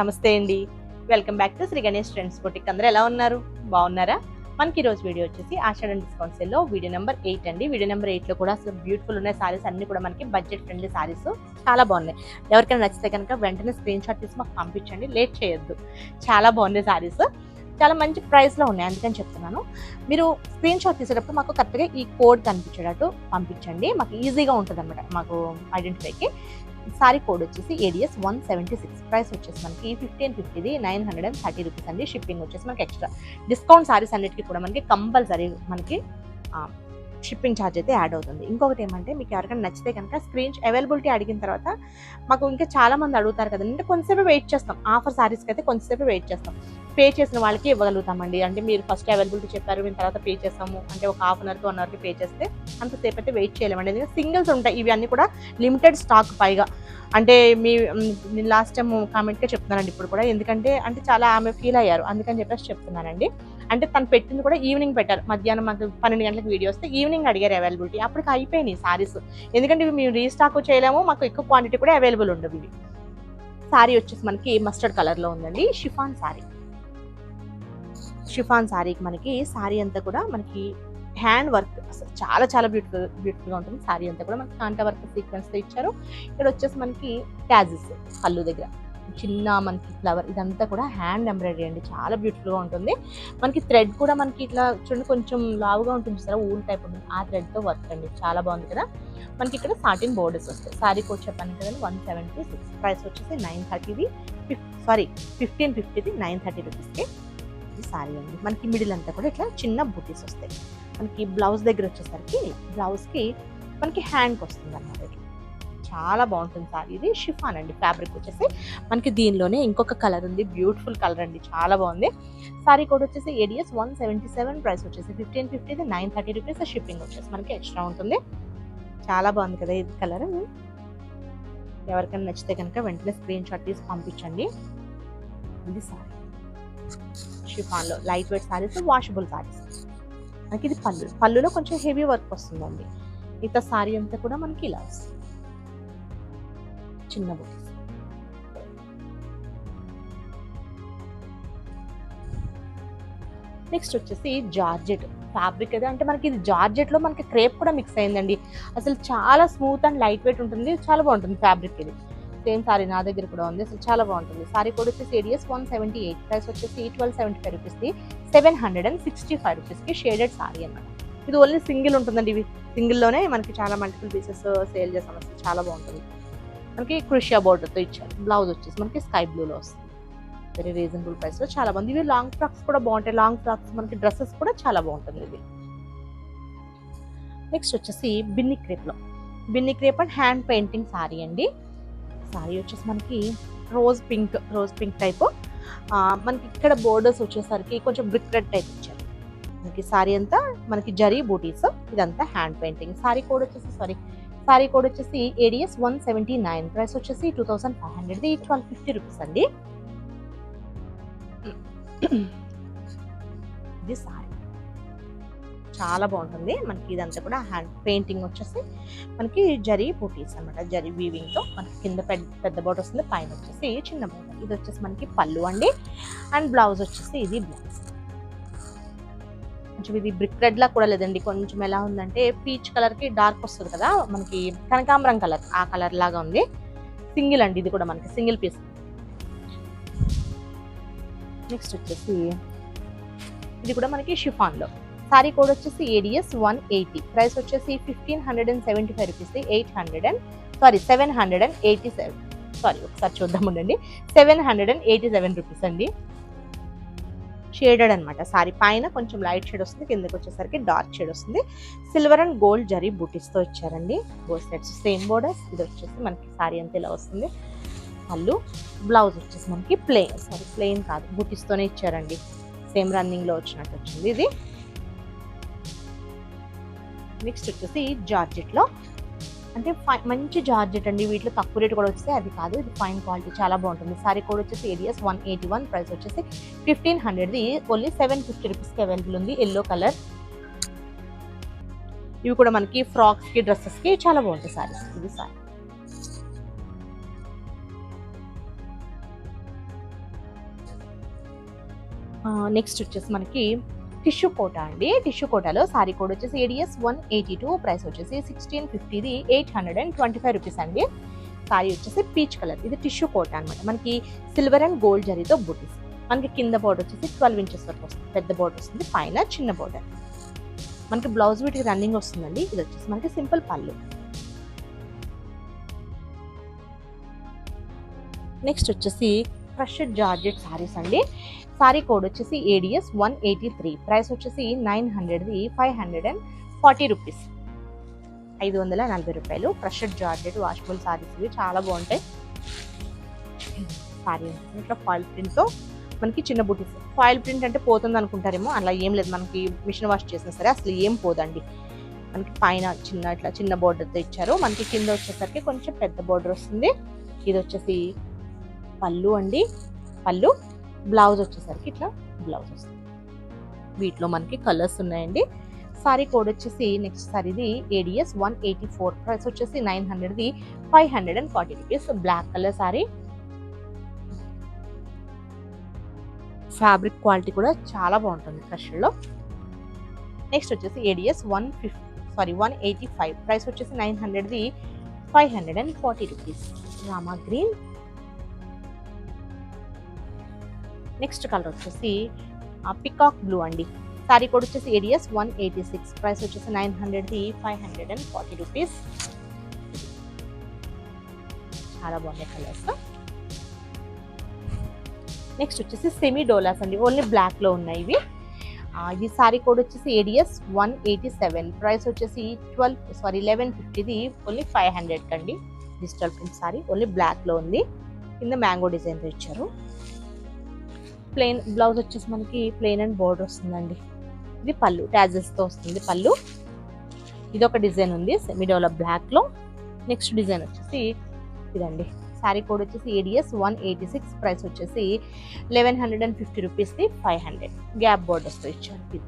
నమస్తే అండి. Welcome back to Shri Ganesh trends boutique. అందరూ ఎలా ఉన్నారు? బాగున్నారా? మనకి ఈరోజు వీడియో వచ్చేసి ఆషాఢ డిస్కౌంట్ సేల్లో వీడియో నెంబర్ 8 అండి. వీడియో నెంబర్ 8లో కూడా అసలు బ్యూటిఫుల్ ఉన్నాయి సారీస్ అన్ని కూడా మనకి బడ్జెట్ ఫ్రెండ్లీ సారీస్ చాలా బాగున్నాయి. ఎవరికైనా నచ్చితే కనుక వెంటనే స్క్రీన్ షాట్ తీసి మాకు పంపించండి, లేట్ చేయొద్దు. చాలా బాగున్నాయి సారీస్, చాలా మంచి ప్రైస్లో ఉన్నాయి, అందుకని చెప్తున్నాను. మీరు స్క్రీన్ షాట్ తీసేటప్పుడు మాకు కరెక్ట్గా ఈ కోడ్ కనిపించేటట్టు పంపించండి, మాకు ఈజీగా ఉంటుంది అనమాట మాకు ఐడెంటిఫైకి. సారీ కోడ్ వచ్చేసి ADS 176. ప్రైస్ వచ్చేసి మనకి 1550, 930 రూపీస్ అండి. షిప్పింగ్ వచ్చేసి మనకి ఎక్స్ట్రా. డిస్కౌంట్ సారీస్ అన్నిటికీ కూడా మనకి కంపల్సరీ మనకి షిప్పింగ్ ఛార్జ్ అయితే యాడ్ అవుతుంది. ఇంకొకటి ఏమంటే మీకు ఎవరికైనా నచ్చితే కనుక అవైలబిలిటీ అడిగిన తర్వాత మాకు ఇంకా చాలా మంది అడుగుతారు కదండి, అంటే కొంచెంసేపు వెయిట్ చేస్తాం. ఆఫర్ సారీస్కి అయితే కొంచెంసేపు వెయిట్ చేస్తాం. పే చేసిన వాళ్ళకి ఇవ్వగలుగుతామండి. అంటే మీరు ఫస్ట్ అవైలబిలిటీ చెప్పారు, మేము తర్వాత పే చేస్తాము అంటే ఒక హాఫ్ అన్ అవర్కి 1 అవర్కి పే చేస్తే అంతసేపు అయితే వెయిట్ చేయలేమండి. ఎందుకంటే సింగిల్స్ ఉంటాయి, ఇవి అన్నీ కూడా లిమిటెడ్ స్టాక్ పైగా. అంటే నేను లాస్ట్ టైం కామెంట్గా చెప్తున్నానండి ఇప్పుడు కూడా, ఎందుకంటే అంటే చాలా ఆమె ఫీల్ అయ్యారు, అందుకని చెప్పేసి చెప్తున్నానండి. అంటే తను పెట్టింది కూడా ఈవినింగ్ పెట్టారు, మధ్యాహ్నం మాకు 12 గంటలకు వీడియో వస్తే ఈవినింగ్ అడిగారు అవైలబిలిటీ, అప్పటికి అయిపోయినాయి సారీస్. ఎందుకంటే ఇవి మేము రీస్టాక్ చేయలేము, మాకు ఎక్కువ క్వాంటిటీ కూడా అవైలబుల్ ఉండదు. ఇవి సారీ వచ్చేసి మనకి మస్టర్డ్ కలర్లో ఉందండి. షిఫాన్ సారీకి మనకి సారీ అంతా కూడా మనకి హ్యాండ్ వర్క్ అసలు చాలా చాలా బ్యూటిఫుల్గా ఉంటుంది. సారీ అంతా కూడా మనకి కాంటా వర్క్ సీక్వెన్స్తో ఇచ్చారు. ఇక్కడ వచ్చేసి మనకి ట్యాజెస్ పళ్ళు దగ్గర చిన్న మనకి ఫ్లవర్, ఇదంతా కూడా హ్యాండ్ ఎంబ్రాయిడరీ అండి, చాలా బ్యూటిఫుల్గా ఉంటుంది. మనకి థ్రెడ్ కూడా మనకి ఇట్లా చూడండి కొంచెం లావుగా ఉంటుంది సార్, ఊల్ టైప్ ఉంటుంది, ఆ థ్రెడ్తో వర్క్ అండి, చాలా బాగుంది కదా. మనకి ఇక్కడ సాటిన్ బోర్డర్స్ వస్తాయి. సారీ కోడ్ చెప్పాను కదండి 176. ప్రైస్ వచ్చేసి 1550, 930 రూపీస్కి ఈ సారీ అండి. మనకి మిడిల్ అంతా కూడా ఇట్లా చిన్న బూటీస్ వస్తాయి. మనకి బ్లౌజ్ దగ్గర వచ్చేసరికి బ్లౌజ్కి మనకి హ్యాండ్కి వస్తుంది అన్నమాట. చాలా బాగుంటుంది సారీ. ఇది షిఫాన్ అండి. ఫ్యాబ్రిక్ వచ్చేసి మనకి దీనిలోనే ఇంకొక కలర్ ఉంది, బ్యూటిఫుల్ కలర్ అండి, చాలా బాగుంది. సారీ కోడ్ వచ్చేసి ADS 177. ప్రైస్ వచ్చేసి 1550, 930 రూపీస్. షిప్పింగ్ వచ్చేసి మనకి ఎక్స్ట్రా ఉంటుంది. చాలా బాగుంది కదా ఇది కలర్. ఎవరికైనా నచ్చితే కనుక వెంటనే స్క్రీన్ షాట్ తీసి పంపించండి. ఇది సారీ షిఫాన్లో light weight saris, washable saris. మనకి ఇది పళ్ళులో కొంచెం హెవీ వర్క్ వస్తుందండి. మిగతా సారీ అంతా కూడా మనకి ఇలా వస్తుంది, చిన్న బూటీస్. నెక్స్ట్ వచ్చేసి జార్జెట్ ఫ్యాబ్రిక్ కదా, అంటే మనకి ఇది జార్జెట్లో మనకి క్రేప్ కూడా మిక్స్ అయిందండి. అసలు చాలా స్మూత్ అండ్ లైట్ వెయిట్ ఉంటుంది, చాలా బాగుంటుంది ఫ్యాబ్రిక్. ఇది సేమ్ సారీ నా దగ్గర కూడా ఉంది, అసలు చాలా బాగుంటుంది. సారీ కోడ్ వచ్చేసి ADS 178. ప్రైస్ వచ్చేసి 1275 రూపీస్కి 765 రూపీస్కి షేడెడ్ సారీ అన్నమాట. ఇది ఓన్లీ సింగిల్ ఉంటుందండి. ఇవి సింగిల్లోనే మనకి చాలా మల్టిపుల్ పీసెస్ సేల్ చేస్తాం. అసలు చాలా బాగుంటుంది. మనకి క్రూషియా బోర్డర్తో ఇచ్చారు. బ్లౌజ్ వచ్చేసి మనకి స్కై బ్లూలో వస్తుంది. వెరీ రీజనబుల్ ప్రైస్లో చాలా బాగుంది. ఇవి లాంగ్ ఫ్రాక్స్ కూడా బాగుంటాయి, లాంగ్ ఫ్రాక్స్ మనకి డ్రెస్సెస్ కూడా చాలా బాగుంటుంది ఇది. నెక్స్ట్ వచ్చేసి Binny crepe and hand painting sorry అండి. సారీ వచ్చేసి మనకి రోజ్ పింక్ టైప్. మనకి ఇక్కడ బోర్డర్స్ వచ్చేసరికి కొంచెం బ్రిక్ రెడ్ టైప్ ఇచ్చారు. మనకి సారీ అంతా మనకి జరీ బూటీస్, ఇదంతా హ్యాండ్ పెయింటింగ్. సారీ కోడ్ వచ్చేసి ADS 179. ప్రైస్ వచ్చేసి 2500, 1250 రూపీస్ అండి. ఇది సారీ చాలా బాగుంటుంది. మనకి ఇదంతా కూడా హ్యాండ్ పెయింటింగ్ వచ్చేసి మనకి జరీ బూటీస్ అనమాట, జరీ వీవింగ్తో. మనకి కింద పెద్ద బోర్డర్ వస్తుంది, పైన వచ్చేసి చిన్న బోర్డర్. ఇది వచ్చేసి మనకి పళ్ళు అండి. అండ్ బ్లౌజ్ వచ్చేసి ఇది బ్లౌజ్ కొంచెం ఇది బ్రిక్ రెడ్ లా కూడా లేదండి, కొంచెం ఎలా ఉందంటే పీచ్ కలర్కి డార్క్ వస్తుంది కదా, మనకి కనకాంబరం కలర్, ఆ కలర్ లాగా ఉంది. సింగిల్ అండి, ఇది కూడా మనకి సింగిల్ పీస్. నెక్స్ట్ వచ్చేసి ఇది కూడా మనకి షిఫాన్లో. సారీ కోడ్ వచ్చేసి ADS 180. ప్రైస్ వచ్చేసి 1575 రూపీస్, 787. ఒకసారి చూద్దాం ఉండండి, 787 రూపీస్ అండి. షేడెడ్ అనమాట. సారీ పైన కొంచెం లైట్ షేడ్ వస్తుంది, కిందకి వచ్చేసరికి డార్క్ షేడ్ వస్తుంది. సిల్వర్ అండ్ గోల్డ్ జరీ బూటీస్తో ఇచ్చారండి. Both sides same borders. ఇది వచ్చేసి మనకి సారీ అంతా ఇలా వస్తుంది. పళ్ళు, బ్లౌజ్ వచ్చేసి మనకి ప్లెయిన్ కాదు, బూటీస్తోనే ఇచ్చారండి. సేమ్ రన్నింగ్లో వచ్చినట్టు వచ్చింది ఇది. నెక్స్ట్ వచ్చేసి జార్జెట్లో, అంటే మంచి జార్జెట్ అండి. వీటిలో తక్కువ రేటు కూడా వస్తే అది కాదు, ఇది ఫైన్ క్వాలిటీ, చాలా బాగుంటుంది. సారీ కోడ్ వచ్చేసి ADS 181. ప్రైస్ వచ్చేసి 1500, ఓన్లీ 750 రూపీస్కి అవైలబుల్ ఉంది. Yellow colour. ఇవి కూడా మనకి ఫ్రాక్స్కి, డ్రెస్సెస్కి చాలా బాగుంటాయి సారీస్. ఇది సారీ నెక్స్ట్ వచ్చేసి మనకి టిష్యూ కోటా అండి. టిష్యూ కోటాలో సారీ కోడ్ వచ్చేసి ADS 182, ప్రైస్ వచ్చేసి 1650, 825 రూపీస్ అండి. సారీ వచ్చేసి పీచ్ కలర్, ఇది టిష్యూ కోటా అనమాట. మనకి సిల్వర్ అండ్ గోల్డ్ జరీతో బూటీస్. మనకి కింద బోర్డర్ వచ్చేసి 12 ఇంచెస్ వరకు వస్తుంది, పెద్ద బోర్డర్ వస్తుంది, పైన చిన్న బోర్డర్. మనకి బ్లౌజ్ వీటికి రన్నింగ్ వస్తుందండి. ఇది వచ్చేసి మనకి సింపుల్ పళ్ళు. నెక్స్ట్ వచ్చేసి క్రష్డ్ జార్జెట్ సారీస్ అండి. సారీ కోడ్ వచ్చేసి ADS 183, ప్రైస్ వచ్చేసి 900, 540 రూపీస్, 540 రూపాయలు. క్రష్డ్ జార్జెట్ వాషబుల్ సారీస్ ఇవి చాలా బాగుంటాయి. సారీ ఇట్లా ఫాయిల్ ప్రింట్తో మనకి చిన్న బూటీస్. ఫాయిల్ ప్రింట్ అంటే పోతుంది అనుకుంటారేమో, అలా ఏం లేదు. మనకి మిషన్ వాష్ చేసినా సరే అసలు ఏం పోదండి. మనకి పైన ఇట్లా చిన్న బోర్డర్తో ఇచ్చారు. మనకి కింద వచ్చేసరికి కొంచెం పెద్ద బోర్డర్ వస్తుంది. ఇది వచ్చేసి పళ్ళు అండి. పళ్ళు, బ్లౌజ్ వచ్చేసరికి ఇట్లా బ్లౌజ్ వస్తుంది. వీటిలో మనకి కలర్స్ ఉన్నాయండి. సారీ కోడ్ వచ్చేసి నెక్స్ట్ సారీది ADS 184, ప్రైస్ వచ్చేసి 900, 540 rupees. Black colour sari. Fabric quality కూడా చాలా బాగుంటుంది క్రష్లో. నెక్స్ట్ వచ్చేసి ADS 185, ప్రైస్ వచ్చేసి 900, 540 rupees. Rama green. Next colour వచ్చేసి పికాక్ బ్లూ అండి. సారీ కోడ్ వచ్చేసి ADS 186, ప్రైస్ వచ్చేసి 900, 540 రూపీస్. చాలా బాగున్నాయి కలర్స్. నెక్స్ట్ వచ్చేసి సెమీ డోలాస్ అండి, ఓన్లీ బ్లాక్ లో ఉన్నాయి ఇవి. ఈ సారీ కోడ్ వచ్చేసి ADS 187, ప్రైస్ వచ్చేసి 1150, ఓన్లీ 500 కండి. Digital print sari, only black లో ఉంది. కింద మ్యాంగో డిజైన్ తో ఇచ్చారు. ప్లెయిన్ బ్లౌజ్ వచ్చేసి మనకి ప్లెయిన్ అండ్ బోర్డర్ వస్తుందండి. ఇది పళ్ళు, టాజెస్ తో వస్తుంది పళ్ళు. ఇది ఒక డిజైన్ ఉంది సెమీడోలా బ్లాక్ లో. నెక్స్ట్ డిజైన్ వచ్చేసి ఇదండి. సారీ కోడ్ వచ్చేసి ADS 186, ప్రైస్ వచ్చేసి 1150 రూపీస్, 500. గ్యాప్ బోర్డర్స్ తో ఇచ్చారు.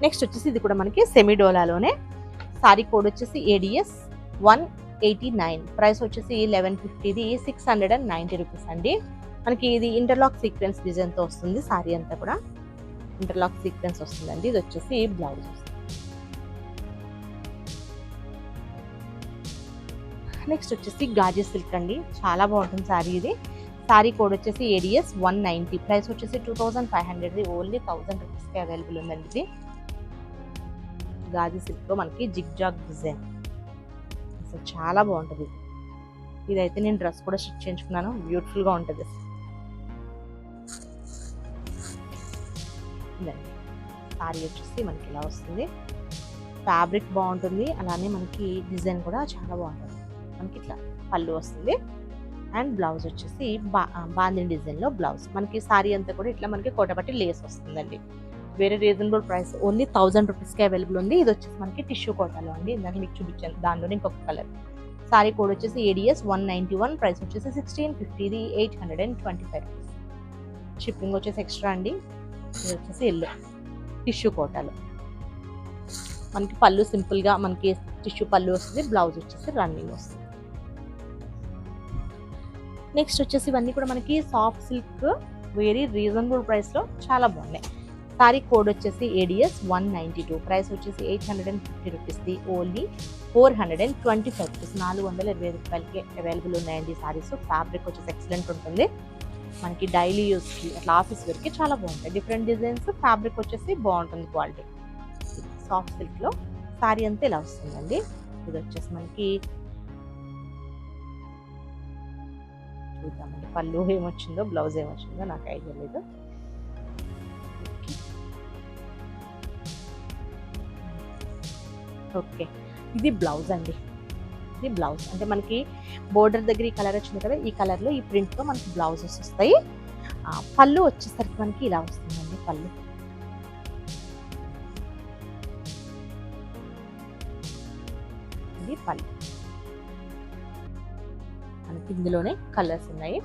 నెక్స్ట్ వచ్చేసి ఇది కూడా మనకి సెమీడోలాలోనే. సారీ కోడ్ వచ్చేసి ADS 189, ప్రైస్ వచ్చేసి 1150, 690 రూపీస్ అండి. మనకి ఇది ఇంటర్లాక్ సీక్వెన్స్ డిజైన్ తో వస్తుంది. సారీ అంతా కూడా ఇంటర్లాక్ సీక్వెన్స్ వస్తుందండి. ఇది వచ్చేసి బ్లౌజ్ వస్తుంది. నెక్స్ట్ వచ్చేసి గాజీ సిల్క్ అండి, చాలా బాగుంటుంది సారీ ఇది. సారీ కోడ్ వచ్చేసి ADS 190, ప్రైస్ వచ్చేసి 2500, ఓన్లీ 1000 రూపీస్కి అవైలబుల్ ఉందండి. ఇది గాజీ సిల్క్ లో మనకి జిగ్ జాగ్ డిజైన్, అసలు చాలా బాగుంటుంది. ఇదైతే నేను డ్రెస్ కూడా స్టిచ్ చేయించుకున్నాను, బ్యూటిఫుల్ గా ఉంటుంది. సారీ వచ్చేసి మనకి ఇలా వస్తుంది. ఫ్యాబ్రిక్ బాగుంటుంది, అలానే మనకి డిజైన్ కూడా చాలా బాగుంటుంది. మనకి ఇట్లా పళ్ళు వస్తుంది అండ్ బ్లౌజ్ వచ్చేసి బాందిని డిజైన్ లో బ్లౌజ్. మనకి సారీ అంతా కూడా ఇట్లా మనకి కోటపట్టి లేస్ వస్తుందండి. వెరీ రీజనబుల్ ప్రైస్, ఓన్లీ 1000 రూపీస్కి అవైలబుల్ ఉంది. ఇది వచ్చేసి మనకి టిష్యూ కోటాలో అండి, ఇందాక మీకు చూపించాను. దానిలోనే ఇంకొక కలర్. సారీ కోడ్ వచ్చేసి ADS 191, ప్రైస్ వచ్చేసి 1650, 825 రూపీస్. షిప్పింగ్ వచ్చేసి ఎక్స్ట్రా అండి. ఇది వచ్చేసి ఎల్లో టిష్యూ కోటాలో మనకి పళ్ళు సింపుల్ గా మనకి టిష్యూ పళ్ళు వస్తుంది. బ్లౌజ్ వచ్చేసి రన్నింగ్ వస్తుంది. నెక్స్ట్ వచ్చేసి ఇవన్నీ కూడా మనకి soft silk, very reasonable price లో చాలా బాగున్నాయి. సారీ కోడ్ వచ్చేసి ADS 192, ప్రైస్ వచ్చేసి 850 రూపీస్, ఓన్లీ 425 రూపీస్, 425 రూపాయలకి అవైలబుల్ ఉన్నాయండి సారీస్. ఫ్యాబ్రిక్ వచ్చేసి ఎక్సలెంట్ ఉంటుంది. మనకి డైలీ యూస్కి అట్లా ఆఫీస్ వేర్కి చాలా బాగుంటాయి. డిఫరెంట్ డిజైన్స్, ఫ్యాబ్రిక్ వచ్చేసి బాగుంటుంది క్వాలిటీ. సాఫ్ట్ సిల్క్ లో సారీ అంతా ఇలా వస్తుందండి. ఇది వచ్చేసి మనకి చూద్దామండి పళ్ళు ఏమొచ్చిందో, బ్లౌజ్ ఏమొచ్చిందో నాకు ఐడియా లేదు. ఓకే, ఇది బ్లౌజ్ అండి. ఇది బ్లౌజ్ అంటే మనకి బోర్డర్ దగ్గర ఈ కలర్ వచ్చింది కదా, ఈ కలర్ లో ఈ ప్రింట్ తో మనకి బ్లౌజెస్ వస్తాయి. పళ్ళు వచ్చేసరికి మనకి ఇలా వస్తుందండి. పళ్ళు ఇది పళ్ళు మనకి ఇందులోనే కలర్స్ ఉన్నాయి.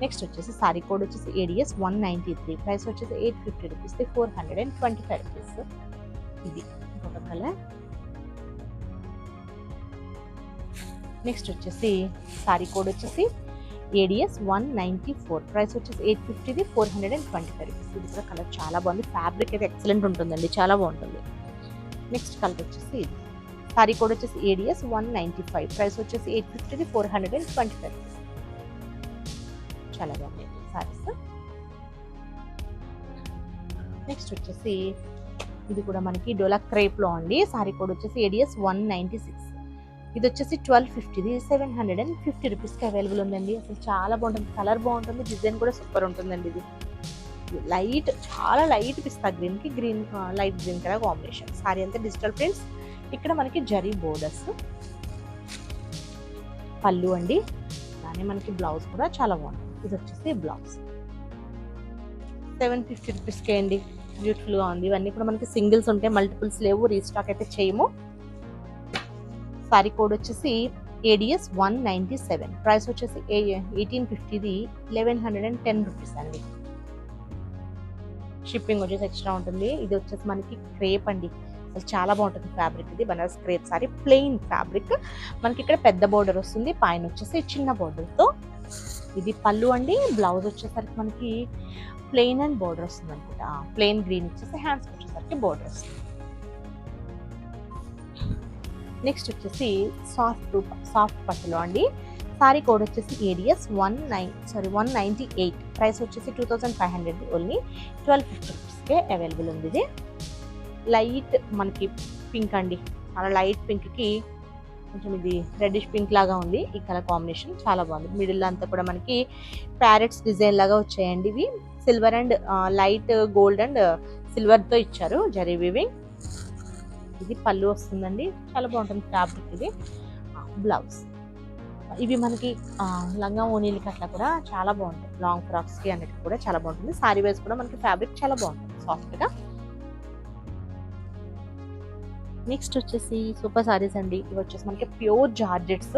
నెక్స్ట్ వచ్చేసి సారీ కోడ్ వచ్చేసి ADS 193, ప్రైస్ వచ్చేసి 850 రూపీస్, 425 రూపీస్. ఇది ఇంకొక కలర్. నెక్స్ట్ వచ్చేసి సారీ కోడ్ వచ్చేసి ఏడిఎస్ 194, ప్రైస్ వచ్చేసి 850, 425 రూపీస్. ఇది కూడా కలర్ చాలా బాగుంది, ఫ్యాబ్రిక్ అయితే ఎక్సలెంట్ ఉంటుందండి, చాలా బాగుంటుంది. నెక్స్ట్ కలర్ వచ్చేసి ఇది, సారీ కోడ్ వచ్చేసి ఏడిఎస్ 195, ప్రైస్ వచ్చేసి 850, 425 రూపీస్. చాలా బాగుంది సారీస్. నెక్స్ట్ వచ్చేసి ఇది కూడా మనకి డోలా క్రేప్లో అండి, సారీ కోడ్ వచ్చేసి ఏడిఎస్ 196, ఇది వచ్చేసి 1250, ఇది 750 రూపీస్కి అవైలబుల్ ఉందండి. అసలు చాలా బాగుంటుంది, కలర్ బాగుంటుంది, డిజైన్ కూడా సూపర్ ఉంటుందండి. ఇది లైట్, చాలా లైట్ పిస్తా గ్రీన్కి green light green colour combination. Sorry అంతా డిజిటల్ ప్రింట్స్, ఇక్కడ మనకి జరీ బోర్డర్స్, పళ్ళు అండి, అలానే మనకి బ్లౌజ్ కూడా చాలా బాగుంటుంది. ఇది వచ్చేసి బ్లౌజ్ 750 రూపీస్కే అండి, బ్యూటిఫుల్గా ఉంది. ఇవన్నీ కూడా మనకి సింగిల్స్ ఉంటాయి, మల్టిపుల్స్ లేవు, రీస్టాక్ అయితే చేయము. సారీ కోడ్ వచ్చేసి ఏడిఎస్ 197, ప్రైస్ వచ్చేసి 1850, 1110 రూపీస్ అండి. షిప్పింగ్ వచ్చేసి ఎక్స్ట్రా ఉంటుంది. ఇది వచ్చేసి మనకి క్రేప్ అండి, అసలు చాలా బాగుంటుంది ఫ్యాబ్రిక్. ఇది Banaras crepe sorry, plain fabric, మనకి ఇక్కడ పెద్ద బోర్డర్ వస్తుంది, పైన వచ్చేసి చిన్న బోర్డర్తో. ఇది పళ్ళు అండి, బ్లౌజ్ వచ్చేసరికి మనకి ప్లెయిన్ అండ్ బోర్డర్ వస్తుంది అనుకుంటా, ప్లెయిన్ గ్రీన్ వచ్చేసి హ్యాండ్స్ వచ్చేసరికి బోర్డర్ వస్తుంది. నెక్స్ట్ వచ్చేసి సాఫ్ట్ పట్టులో అండి, సారీ కోడ్ వచ్చేసి ఏడిఎస్ 198, ప్రైస్ వచ్చేసి 2500, ఓన్లీ 1250 రూపీస్కే అవైలబుల్ ఉంది. ఇది లైట్ మనకి పింక్ అండి, చాలా లైట్ పింక్కి కొంచెం ఇది రెడ్డిష్ పింక్ లాగా ఉంది. ఈ కలర్ కాంబినేషన్ చాలా బాగుంది. మిడిల్ అంతా కూడా మనకి ప్యారెట్స్ డిజైన్ లాగా వచ్చాయండి. ఇవి silver and light gold and సిల్వర్తో ఇచ్చారు జరీ వీవింగ్. ఇది పళ్ళు వస్తుందండి, చాలా బాగుంటుంది ఫ్యాబ్రిక్. ఇది బ్లౌజ్. ఇవి మనకి లంగా ఓనీలకి అట్లా కూడా చాలా బాగుంటాయి, లాంగ్ ఫ్రాక్స్కి అన్నిటికి కూడా చాలా బాగుంటుంది. సారీ వైజ్ కూడా మనకి ఫ్యాబ్రిక్ చాలా బాగుంటుంది, సాఫ్ట్గా. నెక్స్ట్ వచ్చేసి సూపర్ సారీస్ అండి, ఇవి వచ్చేసి మనకి ప్యూర్ జార్జెట్స్,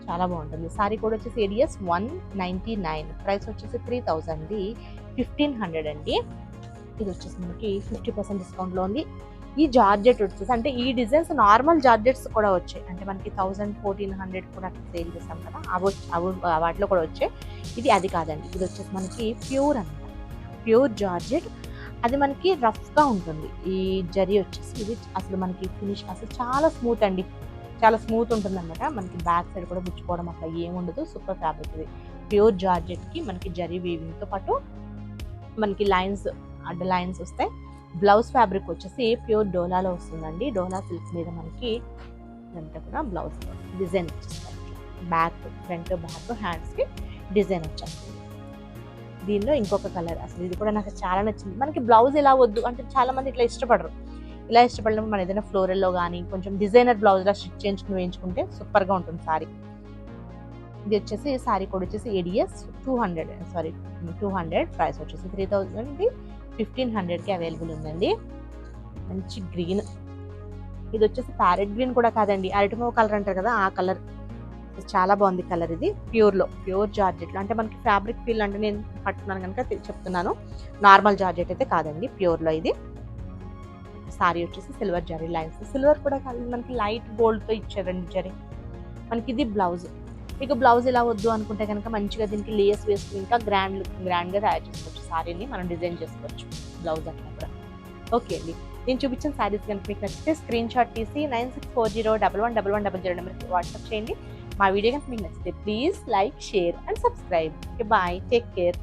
చాలా బాగుంటుంది. సారీ కోడ్ వచ్చేసి ఏడిఎస్ 199, ప్రైస్ వచ్చేసి 3000, 1500 అండి. ఇది వచ్చేసి మనకి 50% డిస్కౌంట్లో ఉంది. ఈ జార్జెట్ వచ్చేసి అంటే ఈ డిజైన్స్ నార్మల్ జార్జెట్స్ కూడా వచ్చాయి, అంటే మనకి 1000, 1400 కూడా సేల్ చేస్తాం కదా, అవి వాటిలో కూడా వచ్చాయి. ఇది అది కాదండి, ఇది వచ్చేసి మనకి ప్యూర్ అనమాట, ప్యూర్ జార్జెట్. అది మనకి రఫ్గా ఉంటుంది ఈ జరీ వచ్చేసి. ఇది అసలు మనకి ఫినిష్ అసలు చాలా స్మూత్ అండి, చాలా స్మూత్ ఉంటుంది అనమాట. మనకి బ్యాక్ సైడ్ కూడా గుచ్చుకోవడం అట్లా ఏముండదు, సూపర్ ఫ్యాబ్రిక్. ఇది ప్యూర్ జార్జెట్కి మనకి జరీ వీవింగ్తో పాటు మనకి లైన్స్, అడ్డ లైన్స్ వస్తాయి. బ్లౌజ్ ఫ్యాబ్రిక్ వచ్చేసి ప్యూర్ డోలాలో వస్తుందండి, డోలా సిల్క్ మీద మనకి ఇదంతా కూడా బ్లౌజ్ డిజైన్ వచ్చేస్తుంది. బ్యాక్, ఫ్రంట్, బ్యాక్, హ్యాండ్స్కి డిజైన్ వచ్చేస్తుంది. దీనిలో ఇంకొక కలర్, అసలు ఇది కూడా నాకు చాలా నచ్చింది. మనకి బ్లౌజ్ ఇలా వద్దు అంటే చాలా మంది ఇట్లా ఇష్టపడరు, ఇలా ఇష్టపడినప్పుడు మనం ఏదైనా ఫ్లోరల్లో కానీ కొంచెం డిజైనర్ బ్లౌజ్లా స్టిచ్ చేయించుకుని వేయించుకుంటే సూపర్గా ఉంటుంది సారీ. ఇది వచ్చేసి సారీ కోడ్ వచ్చేసి ఏడిఎస్ 200, ప్రైస్ వచ్చేసి 3000, 1500కి అవైలబుల్ ఉందండి. మంచి గ్రీన్, ఇది వచ్చేసి ప్యారెట్ గ్రీన్ కూడా కాదండి, అరటిమో కలర్ అంటారు కదా ఆ కలర్, చాలా బాగుంది కలర్. ఇది ప్యూర్లో, ప్యూర్ జార్జెట్లో, అంటే మనకి ఫ్యాబ్రిక్ ఫీల్ అంటే నేను పట్టుకున్నాను కనుక చెప్తున్నాను, నార్మల్ జార్జెట్ అయితే కాదండి, ప్యూర్లో. ఇది సారీ వచ్చేసి సిల్వర్ జరీ లైన్స్, సిల్వర్ కూడా కాదు మనకి లైట్ గోల్డ్తో ఇచ్చారండి జరీ. మనకి ఇది బ్లౌజ్. మీకు బ్లౌజ్ ఇలా వద్దు అనుకుంటే కనుక మంచిగా దీనికి లేస్ వేసుకుని ఇంకా గ్రాండ్గా తయారు చేసుకోవచ్చు, సారీని మనం డిజైన్ చేసుకోవచ్చు బ్లౌజ్ అట్లా కూడా. ఓకే అండి, నేను చూపించిన సారీస్ కనుక మీకు నచ్చితే స్క్రీన్ షాట్ తీసి 9640111100 నెంబర్కి వాట్సాప్ చేయండి. మా వీడియో కనుక మీకు నచ్చితే please like, share and subscribe. Bye, take care.